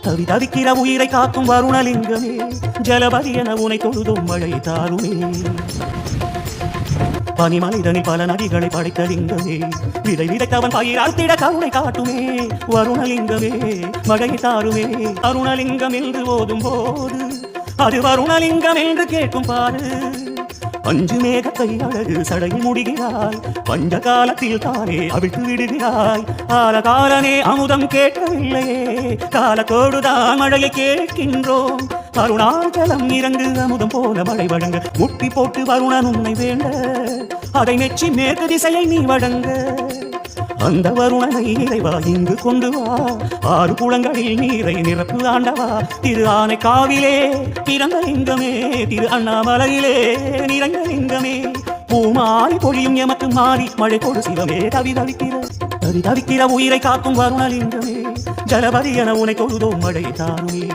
தவி தவிக்கிற உயிரை காக்கும் வருணலிங்கமே, ஜலபதி என உனை தொழுதும் மழை தாருமே. பனிமனிதனில் பல நதிகளை படைத்த லிங்கமே, விதை விதைத்தவன் பயிர் அறுத்திட கருணை காட்டுமே. வருணலிங்கமே மழையை தாருமே. அருணலிங்கம் என்று ஓதும் போது அது வருணலிங்கம் என்று கேட்கும் பாரு. பஞ்சு மேகத்தை அழகு சடையில் முடிகிறாய், பஞ்ச காலத்தில் தானே அவிழ்த்து விடுகிறாய். காலகாலனே அமுதம் கேட்கவில்லையே, காலத்தோடுதான் மழையை கேட்கின்றோம். அருணாச்சலம் இறங்கு அமுதம் போல மழை வழங்க, முட்டி போட்டு வருணன் உன்னை வேண்ட, அதை மெச்சி மேற்கு திசையை நீ வழங்க. அந்த வருணனை இறைவா இங்கு கொண்டு வா, ஆறு குளங்களில் நீரை நிரப்பு ஆண்டவா. திரு ஆனைக்காவிலே பிறந்த லிங்கமே, திரு அண்ணாமலையிலே நிறைந்த லிங்கமே. பூமாரி பொழியும் எமக்கு மாறி மழை கொடு சிவமே. தவி தவிக்கிற உயிரை காக்கும் வருணலிங்கமே, ஜலபதி என உனை தொழுதோம் மழை தாருமே.